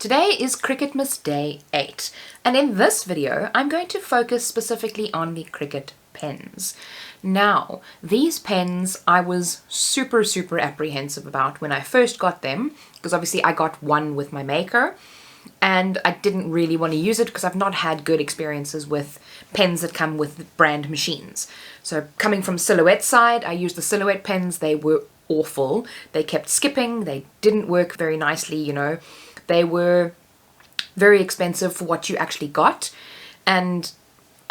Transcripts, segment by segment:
Today is Cricutmas Day 8, and in this video I'm going to focus specifically on the Cricut pens. Now, these pens I was super apprehensive about when I first got them, because obviously I got one with my maker, and I didn't really want to use it because I've not had good experiences with pens that come with brand machines. So coming from Silhouette side, I used the Silhouette pens. They were awful. They kept skipping. They didn't work very nicely, you know. They were very expensive for what you actually got, and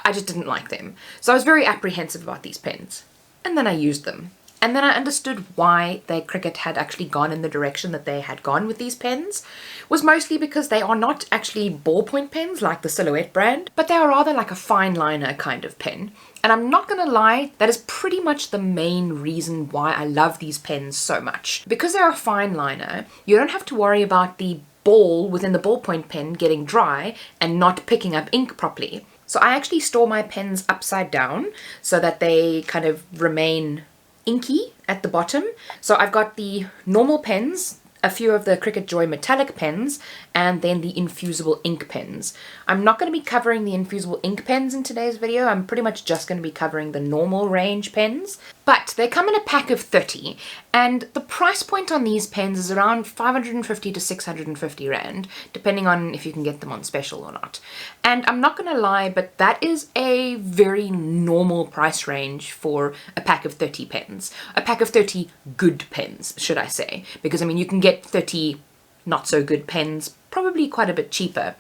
I just didn't like them. So I was very apprehensive about these pens. And then I used them. And then I understood why Cricut had actually gone in the direction that they had gone with these pens. Was mostly because they are not actually ballpoint pens like the Silhouette brand, but they are rather like a fine liner kind of pen. And I'm not gonna lie, that is pretty much the main reason why I love these pens so much. Because they're a fine liner, you don't have to worry about the ball within the ballpoint pen getting dry and not picking up ink properly. So I actually store my pens upside down so that they kind of remain inky at the bottom. So I've got the normal pens, a few of the Cricut Joy metallic pens, and then the infusible ink pens. I'm not going to be covering the infusible ink pens in today's video. I'm pretty much just going to be covering the normal range pens. But they come in a pack of 30, and the price point on these pens is around 550 to 650 Rand, depending on if you can get them on special or not. And I'm not going to lie, but that is a very normal price range for a pack of 30 pens. A pack of 30 good pens, should I say, because I mean you can get 30 not so good pens probably quite a bit cheaper.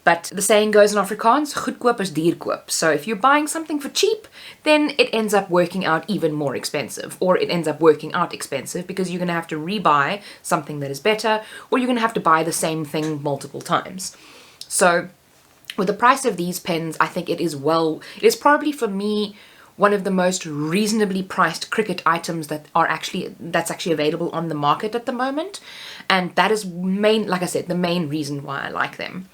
But the saying goes in Afrikaans, goedkoop is duurkoop. So if you're buying something for cheap, then it ends up working out even more expensive. Or it ends up working out expensive because you're going to have to rebuy something that is better, or you're going to have to buy the same thing multiple times. So with the price of these pens, I think it is probably for me one of the most reasonably priced Cricut items that's actually available on the market at the moment. And that is like I said, the main reason why I like them.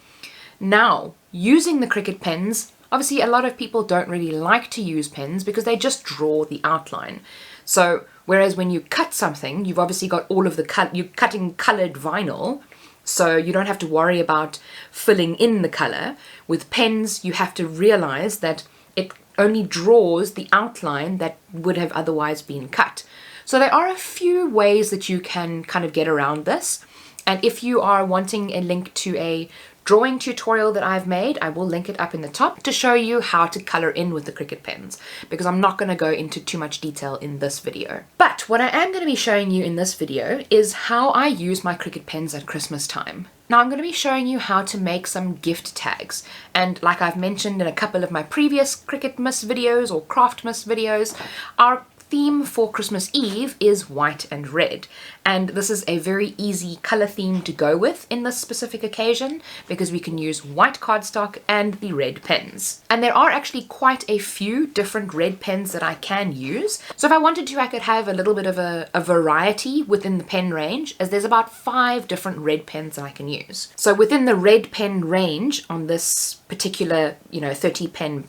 Now, using the Cricut pens, obviously a lot of people don't really like to use pens because they just draw the outline. So, whereas when you cut something, you've obviously got all of you're cutting colored vinyl, so you don't have to worry about filling in the color. With pens, you have to realize that it only draws the outline that would have otherwise been cut. So there are a few ways that you can kind of get around this. And if you are wanting a link to a drawing tutorial that I've made, I will link it up in the top to show you how to color in with the Cricut pens, because I'm not going to go into too much detail in this video. But what I am going to be showing you in this video is how I use my Cricut pens at Christmas time. Now I'm going to be showing you how to make some gift tags, and like I've mentioned in a couple of my previous Cricutmas videos or Craftmas videos, our theme for Christmas Eve is white and red, and this is a very easy color theme to go with in this specific occasion because we can use white cardstock and the red pens. And there are actually quite a few different red pens that I can use, so if I wanted to I could have a little bit of a variety within the pen range, as there's about 5 different red pens that I can use. So within the red pen range on this particular 30 pen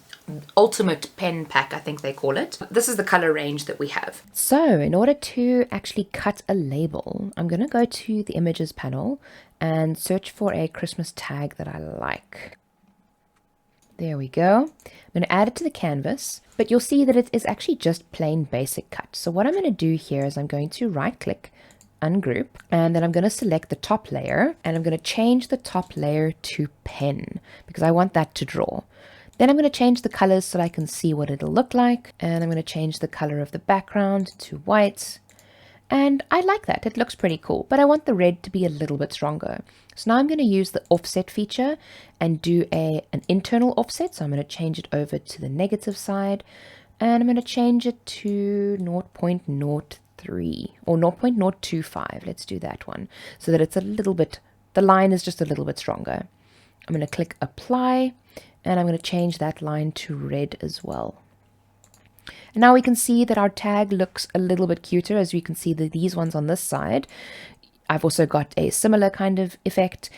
ultimate pen pack, I think they call it. This is the color range that we have. So in order to actually cut a label, I'm going to go to the images panel and search for a Christmas tag that I like. There we go. I'm going to add it to the canvas, but you'll see that it is actually just plain basic cut. So what I'm going to do here is I'm going to right click, ungroup, and then I'm going to select the top layer, and I'm going to change the top layer to pen because I want that to draw. Then I'm going to change the colors so I can see what it'll look like. And I'm going to change the color of the background to white. And I like that. It looks pretty cool. But I want the red to be a little bit stronger. So now I'm going to use the offset feature and do an internal offset. So I'm going to change it over to the negative side. And I'm going to change it to 0.03 or 0.025. Let's do that one. So that it's a little bit, the line is just a little bit stronger. I'm going to click apply. And I'm going to change that line to red as well. And now we can see that our tag looks a little bit cuter, as we can see that these ones on this side. I've also got a similar kind of effect,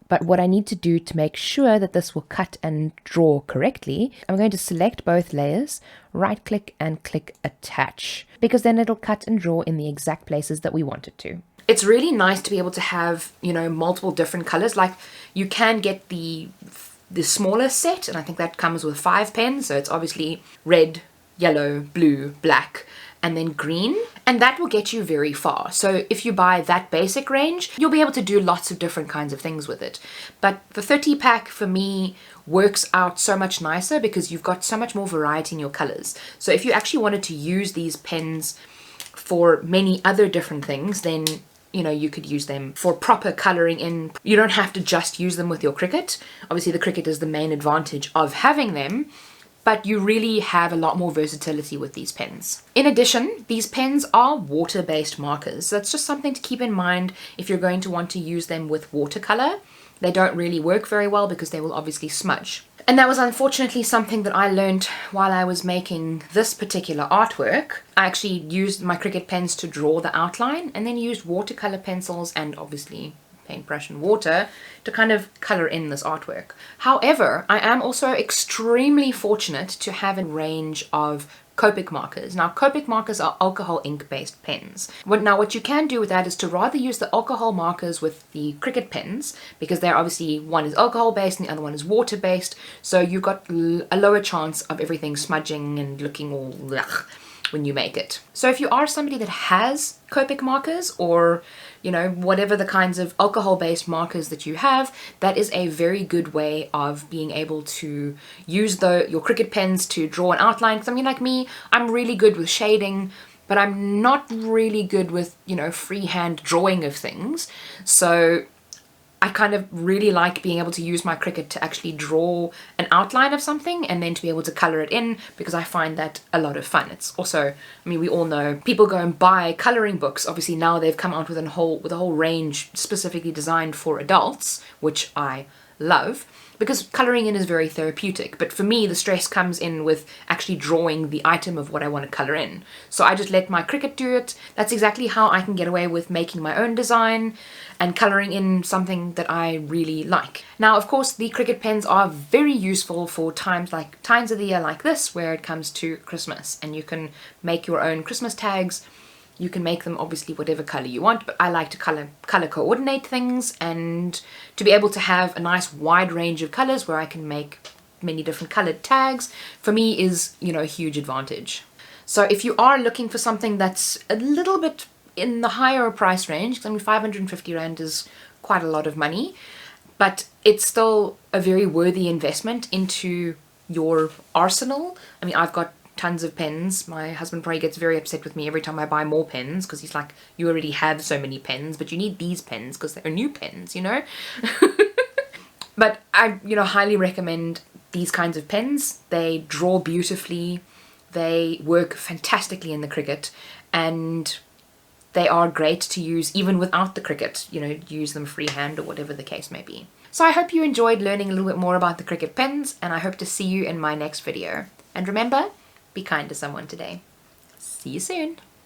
but what I need to do to make sure that this will cut and draw correctly, I'm going to select both layers, right click and click attach, because then it'll cut and draw in the exact places that we want it to. It's really nice to be able to have, you know, multiple different colors. Like you can get the smaller set, and I think that comes with 5 pens. So it's obviously red, yellow, blue, black, and then green, and that will get you very far. So if you buy that basic range, you'll be able to do lots of different kinds of things with it. But the 30 pack for me works out so much nicer because you've got so much more variety in your colors. So if you actually wanted to use these pens for many other different things, then you know, you could use them for proper coloring in. You don't have to just use them with your Cricut. Obviously the Cricut is the main advantage of having them, but you really have a lot more versatility with these pens. In addition, these pens are water-based markers. So that's just something to keep in mind if you're going to want to use them with watercolor. They don't really work very well because they will obviously smudge. And that was unfortunately something that I learned while I was making this particular artwork. I actually used my Cricut pens to draw the outline and then used watercolor pencils and obviously paintbrush and water to kind of color in this artwork. However, I am also extremely fortunate to have a range of Copic markers. Now, Copic markers are alcohol ink-based pens. Now, what you can do with that is to rather use the alcohol markers with the Cricut pens, because they're obviously, one is alcohol-based and the other one is water-based, so you've got a lower chance of everything smudging and looking all ugh when you make it. So if you are somebody that has Copic markers, or you know, whatever the kinds of alcohol-based markers that you have, that is a very good way of being able to use your Cricut pens to draw an outline. Because I mean, like me, I'm really good with shading, but I'm not really good with, you know, freehand drawing of things. So I kind of really like being able to use my Cricut to actually draw an outline of something and then to be able to color it in, because I find that a lot of fun. It's also, I mean, we all know people go and buy coloring books. Obviously now they've come out with a whole range specifically designed for adults, which I love, because coloring in is very therapeutic. But for me, the stress comes in with actually drawing the item of what I want to color in. So I just let my Cricut do it. That's exactly how I can get away with making my own design and coloring in something that I really like. Now, of course, the Cricut pens are very useful for times of the year like this, where it comes to Christmas, and you can make your own Christmas tags. You can make them obviously whatever color you want, but I like to color coordinate things, and to be able to have a nice wide range of colors where I can make many different colored tags, for me is, you know, a huge advantage. So if you are looking for something that's a little bit in the higher price range, because I mean 550 Rand is quite a lot of money, but it's still a very worthy investment into your arsenal. I mean, I've got tons of pens. My husband probably gets very upset with me every time I buy more pens, because he's like, you already have so many pens, but you need these pens because they're new pens, you know. But I, you know, highly recommend these kinds of pens. They draw beautifully, they work fantastically in the Cricut, and they are great to use even without the Cricut, you know, use them freehand or whatever the case may be. So I hope you enjoyed learning a little bit more about the Cricut pens, and I hope to see you in my next video. And remember, be kind to someone today. See you soon.